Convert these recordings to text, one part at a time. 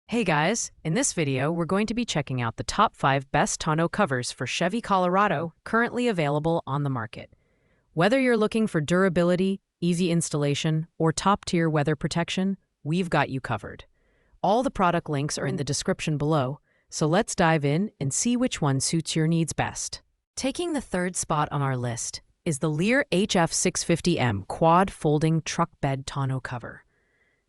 Hey guys, in this video we're going to be checking out the top 5 best tonneau covers for Chevy Colorado currently available on the market. Whether you're looking for durability, easy installation, or top-tier weather protection, we've got you covered. All the product links are in the description below, so let's dive in and see which one suits your needs best. Taking the third spot on our list is the LEER HF650M Quad Folding Truck Bed Tonneau Cover.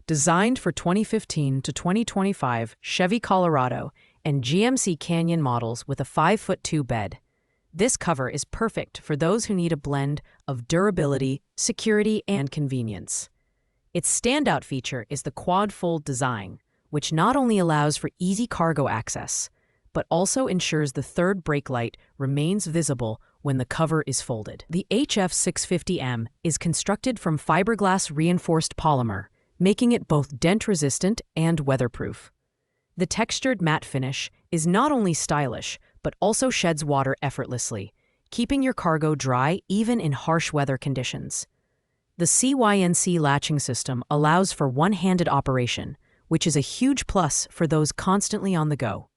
Designed for 2015 to 2025 Chevy Colorado and GMC Canyon models with a 5'2" bed, this cover is perfect for those who need a blend of durability, security, and convenience. Its standout feature is the quad fold design, which not only allows for easy cargo access, but also ensures the third brake light remains visible when the cover is folded. The HF650M is constructed from fiberglass reinforced polymer, making it both dent-resistant and weatherproof. The textured matte finish is not only stylish, but also sheds water effortlessly, keeping your cargo dry even in harsh weather conditions. The CYNC latching system allows for one-handed operation, which is a huge plus for those constantly on the go.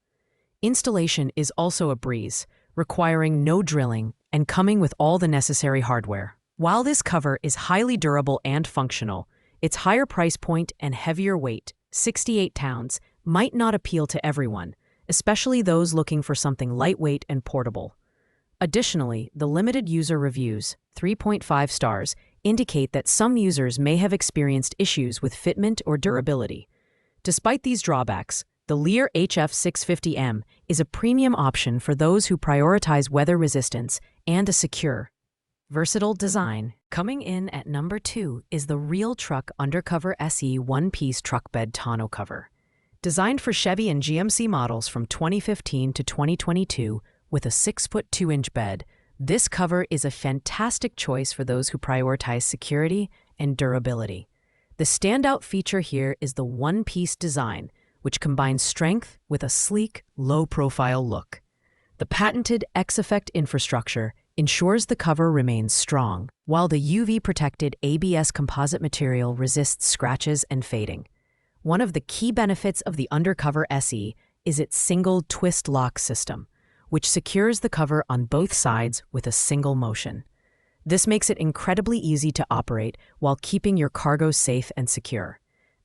Installation is also a breeze, requiring no drilling and coming with all the necessary hardware. While this cover is highly durable and functional, its higher price point and heavier weight, 68 pounds, might not appeal to everyone, especially those looking for something lightweight and portable. Additionally, the limited user reviews, 3.5 stars, indicate that some users may have experienced issues with fitment or durability. Despite these drawbacks, the LEER HF650M is a premium option for those who prioritize weather resistance and a secure, versatile design. Coming in at number 2 is the Real Truck Undercover SE one-piece truck bed tonneau cover. Designed for Chevy and GMC models from 2015 to 2022 with a 6'2" bed, this cover is a fantastic choice for those who prioritize security and durability. The standout feature here is the one-piece design, which combines strength with a sleek, low-profile look. The patented X-Effect infrastructure ensures the cover remains strong, while the UV-protected ABS composite material resists scratches and fading. One of the key benefits of the Undercover SE is its single twist lock system, which secures the cover on both sides with a single motion. This makes it incredibly easy to operate while keeping your cargo safe and secure.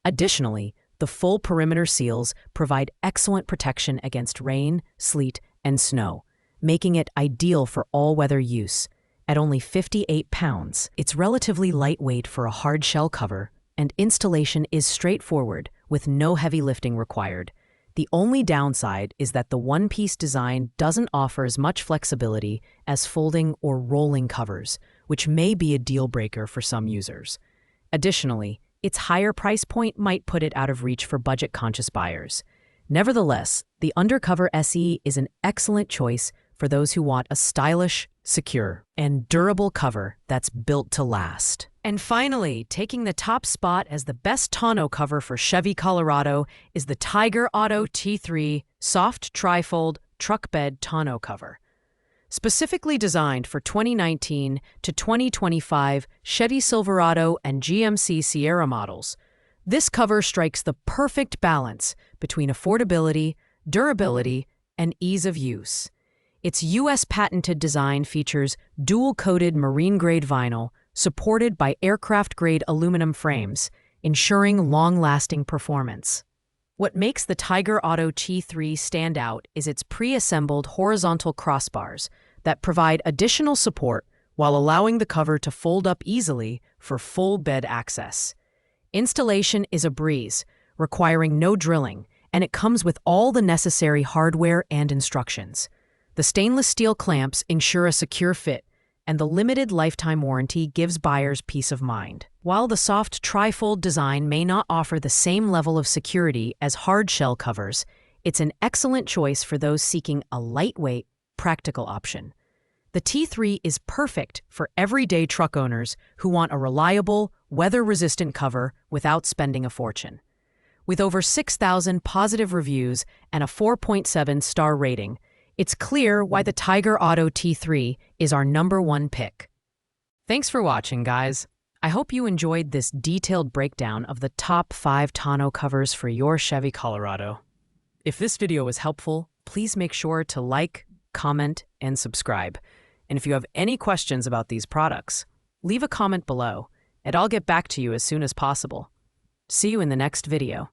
Additionally, the full perimeter seals provide excellent protection against rain, sleet, and snow, making it ideal for all-weather use. At only 58 pounds, it's relatively lightweight for a hard shell cover, and installation is straightforward with no heavy lifting required. The only downside is that the one-piece design doesn't offer as much flexibility as folding or rolling covers, which may be a deal-breaker for some users. Additionally, its higher price point might put it out of reach for budget-conscious buyers. Nevertheless, the Undercover SE is an excellent choice for those who want a stylish, secure, and durable cover that's built to last. And finally, taking the top spot as the best tonneau cover for Chevy Colorado is the Tyger Auto T3 Soft Trifold Truck Bed Tonneau Cover. Specifically designed for 2019 to 2025 Chevy Silverado and GMC Sierra models, this cover strikes the perfect balance between affordability, durability, and ease of use. Its U.S. patented design features dual-coated marine-grade vinyl supported by aircraft-grade aluminum frames, ensuring long-lasting performance. What makes the Tyger Auto T3 stand out is its pre-assembled horizontal crossbars that provide additional support while allowing the cover to fold up easily for full bed access. Installation is a breeze, requiring no drilling, and it comes with all the necessary hardware and instructions. The stainless steel clamps ensure a secure fit, and the limited lifetime warranty gives buyers peace of mind. While the soft trifold design may not offer the same level of security as hard shell covers, it's an excellent choice for those seeking a lightweight, practical option. The T3 is perfect for everyday truck owners who want a reliable, weather-resistant cover without spending a fortune. With over 6,000 positive reviews and a 4.7-star rating, it's clear why the Tyger Auto T3 is our #1 pick. Thanks for watching, guys. I hope you enjoyed this detailed breakdown of the top 5 tonneau covers for your Chevy Colorado. If this video was helpful, please make sure to like, comment, and subscribe. And if you have any questions about these products, leave a comment below, and I'll get back to you as soon as possible. See you in the next video.